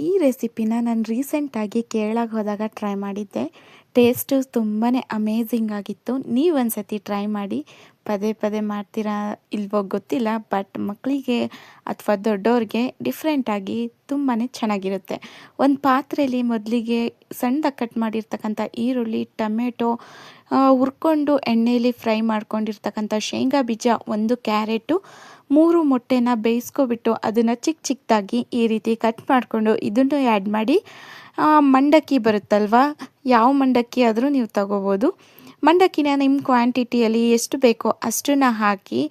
ಈ ರೆಸಿಪಿನ ನಾನು ರೀಸೆಂಟಾಗಿ ಕೇರಳಕ್ಕೆ ಹೋದಾಗ ಟ್ರೈ ಮಾಡಿದ್ದೆ. ಟೇಸ್ಟು ತುಂಬಾ ಅಮೇಝಿಂಗ್ ಆಗಿತ್ತು. ನೀವು ಒಂದ್ಸತಿ ಟ್ರೈ ಮಾಡಿ. ಪದೇ ಪದೇ ಮಾಡ್ತೀರಾ ಇಲ್ವೋ ಗೊತ್ತಿಲ್ಲ, ಬಟ್ ಮಕ್ಕಳಿಗೆ ಅಥವಾ ದೊಡ್ಡೋರಿಗೆ ಡಿಫ್ರೆಂಟಾಗಿ ತುಂಬಾ ಚೆನ್ನಾಗಿರುತ್ತೆ. ಒಂದು ಪಾತ್ರೆಯಲ್ಲಿ ಮೊದಲಿಗೆ ಸಣ್ಣದಾಗಿ ಕಟ್ ಮಾಡಿರ್ತಕ್ಕಂಥ ಈರುಳ್ಳಿ, ಟೊಮೆಟೊ, ಹುರ್ಕೊಂಡು ಎಣ್ಣೆಯಲ್ಲಿ ಫ್ರೈ ಮಾಡ್ಕೊಂಡಿರ್ತಕ್ಕಂಥ ಶೇಂಗಾ ಬೀಜ, ಒಂದು ಕ್ಯಾರೆಟು, 3 ಮೊಟ್ಟೆನ ಬೇಯಿಸ್ಕೊಬಿಟ್ಟು ಅದನ್ನು ಚಿಕ್ಕ ಚಿಕ್ಕದಾಗಿ ಈ ರೀತಿ ಕಟ್ ಮಾಡಿಕೊಂಡು ಇದನ್ನು ಆ್ಯಡ್ ಮಾಡಿ, ಮಂಡಕ್ಕಿ ಬರುತ್ತಲ್ವ, ಯಾವ ಮಂಡಕ್ಕಿ ಆದರೂ ನೀವು ತಗೋಬೋದು. ಮಂಡಕ್ಕಿನ ನಿಮ್ಮ ಕ್ವಾಂಟಿಟಿಯಲ್ಲಿ ಎಷ್ಟು ಬೇಕೋ ಅಷ್ಟನ್ನು ಹಾಕಿ,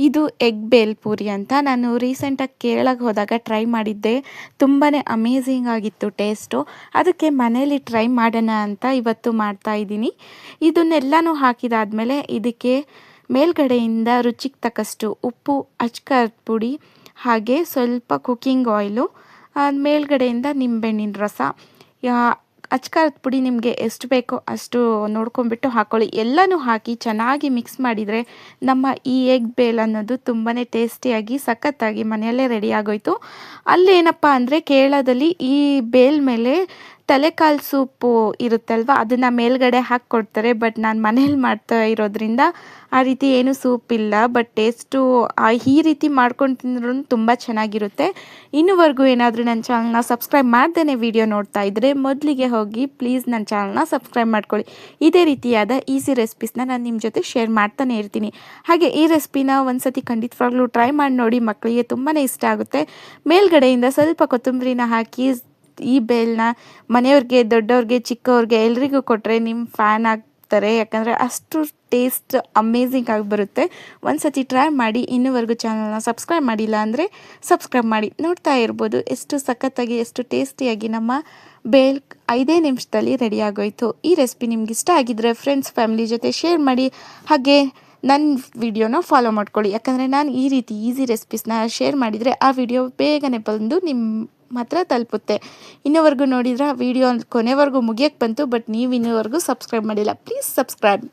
ಇದು ಎಗ್ ಬೇಲ್ಪೂರಿ ಅಂತ ನಾನು ರೀಸೆಂಟಾಗಿ ಕೇರಳಕ್ಕೆ ಹೋದಾಗ ಟ್ರೈ ಮಾಡಿದ್ದೆ. ತುಂಬಾ ಅಮೇಝಿಂಗ್ ಆಗಿತ್ತು ಟೇಸ್ಟು. ಅದಕ್ಕೆ ಮನೇಲಿ ಟ್ರೈ ಮಾಡೋಣ ಅಂತ ಇವತ್ತು ಮಾಡ್ತಾಯಿದ್ದೀನಿ. ಇದನ್ನೆಲ್ಲನೂ ಹಾಕಿದಾದಮೇಲೆ ಇದಕ್ಕೆ ಮೇಲ್ಗಡೆಯಿಂದ ರುಚಿಗೆ ತಕ್ಕಷ್ಟು ಉಪ್ಪು, ಅಚ್ಕಾರದ ಪುಡಿ, ಹಾಗೆ ಸ್ವಲ್ಪ ಕುಕ್ಕಿಂಗ್ ಆಯಿಲು, ಮೇಲ್ಗಡೆಯಿಂದ ನಿಂಬೆಹಣ್ಣಿನ ರಸ, ಅಚ್ಕಾರದ ಪುಡಿ ನಿಮಗೆ ಎಷ್ಟು ಬೇಕೋ ಅಷ್ಟು ನೋಡ್ಕೊಂಬಿಟ್ಟು ಹಾಕ್ಕೊಳ್ಳಿ. ಎಲ್ಲನೂ ಹಾಕಿ ಚೆನ್ನಾಗಿ ಮಿಕ್ಸ್ ಮಾಡಿದರೆ ನಮ್ಮ ಈ ಎಗ್ ಬೇಲ್ ಅನ್ನೋದು ತುಂಬಾ ಟೇಸ್ಟಿಯಾಗಿ ಸಖತ್ತಾಗಿ ಮನೆಯಲ್ಲೇ ರೆಡಿ ಆಗೋಯ್ತು. ಅಲ್ಲೇನಪ್ಪ ಅಂದರೆ ಕೇರಳದಲ್ಲಿ ಈ ಬೇಲ್ ಮೇಲೆ ತಲೆಕಾಲು ಸೂಪು ಇರುತ್ತಲ್ವ, ಅದನ್ನು ಮೇಲ್ಗಡೆ ಹಾಕ್ಕೊಡ್ತಾರೆ. ಬಟ್ ನಾನು ಮನೇಲಿ ಮಾಡ್ತಾ ಇರೋದ್ರಿಂದ ಆ ರೀತಿ ಏನೂ ಸೂಪ್ ಇಲ್ಲ. ಬಟ್ ಟೇಸ್ಟು ಈ ರೀತಿ ಮಾಡ್ಕೊಂಡು ತಿಂದ್ರೂ ತುಂಬ ಚೆನ್ನಾಗಿರುತ್ತೆ. ಇನ್ನೂವರೆಗೂ ಏನಾದರೂ ನನ್ನ ಚಾನಲ್ನ ಸಬ್ಸ್ಕ್ರೈಬ್ ಮಾಡ್ದೇ ವಿಡಿಯೋ ನೋಡ್ತಾ ಇದ್ದರೆ ಮೊದಲಿಗೆ ಹೋಗಿ ಪ್ಲೀಸ್ ನನ್ನ ಚಾನಲ್ನ ಸಬ್ಸ್ಕ್ರೈಬ್ ಮಾಡ್ಕೊಳ್ಳಿ. ಇದೇ ರೀತಿಯಾದ ಈಸಿ ರೆಸಿಪೀಸ್ನ ನಾನು ನಿಮ್ಮ ಜೊತೆ ಶೇರ್ ಮಾಡ್ತಾನೆ ಇರ್ತೀನಿ. ಹಾಗೆ ಈ ರೆಸಿಪಿನ ಒಂದ್ಸತಿ ಖಂಡಿತವಾಗ್ಲೂ ಟ್ರೈ ಮಾಡಿ ನೋಡಿ, ಮಕ್ಕಳಿಗೆ ತುಂಬಾ ಇಷ್ಟ ಆಗುತ್ತೆ. ಮೇಲ್ಗಡೆಯಿಂದ ಸ್ವಲ್ಪ ಕೊತ್ತಂಬರಿನ ಹಾಕಿ ಈ ಬೇಲ್ನ ಮನೆಯವ್ರಿಗೆ, ದೊಡ್ಡವ್ರಿಗೆ, ಚಿಕ್ಕವ್ರಿಗೆ ಎಲ್ರಿಗೂ ಕೊಟ್ಟರೆ ನಿಮ್ಮ ಫ್ಯಾನ್ ಆಗ್ತಾರೆ. ಯಾಕಂದರೆ ಅಷ್ಟು ಟೇಸ್ಟ್ ಅಮೇಝಿಂಗ್ ಆಗಿ ಬರುತ್ತೆ. ಒಂದ್ಸತಿ ಟ್ರೈ ಮಾಡಿ. ಇನ್ನೂವರೆಗೂ ಚಾನಲ್ನ ಸಬ್ಸ್ಕ್ರೈಬ್ ಮಾಡಿಲ್ಲ ಅಂದರೆ ಸಬ್ಸ್ಕ್ರೈಬ್ ಮಾಡಿ. ನೋಡ್ತಾ ಇರ್ಬೋದು ಎಷ್ಟು ಸಖತ್ತಾಗಿ, ಎಷ್ಟು ಟೇಸ್ಟಿಯಾಗಿ ನಮ್ಮ ಬೇಲ್ 5 ನಿಮಿಷದಲ್ಲಿ ರೆಡಿ ಆಗೋಯ್ತು. ಈ ರೆಸಿಪಿ ನಿಮ್ಗೆ ಇಷ್ಟ ಆಗಿದ್ದರೆ ಫ್ರೆಂಡ್ಸ್, ಫ್ಯಾಮಿಲಿ ಜೊತೆ ಶೇರ್ ಮಾಡಿ. ಹಾಗೆ ನನ್ನ ವಿಡಿಯೋನ ಫಾಲೋ ಮಾಡ್ಕೊಳ್ಳಿ. ಯಾಕಂದರೆ ನಾನು ಈ ರೀತಿ ಈಸಿ ರೆಸಿಪೀಸ್ನ ಶೇರ್ ಮಾಡಿದರೆ ಆ ವಿಡಿಯೋ ಬೇಗನೆ ಬಂದು ನಿಮ್ಮ ಮಾತ್ರ ತಲುಪುತ್ತೆ. ಇನ್ನೂವರೆಗೂ ನೋಡಿದ್ರೆ ವಿಡಿಯೋ ಕೊನೆವರೆಗೂ ಮುಗಿಯೋಕ್ಕೆ ಬಂತು, ಬಟ್ ನೀವು ಇನ್ನೂವರೆಗೂ ಸಬ್ಸ್ಕ್ರೈಬ್ ಮಾಡಿಲ್ಲ. Please subscribe.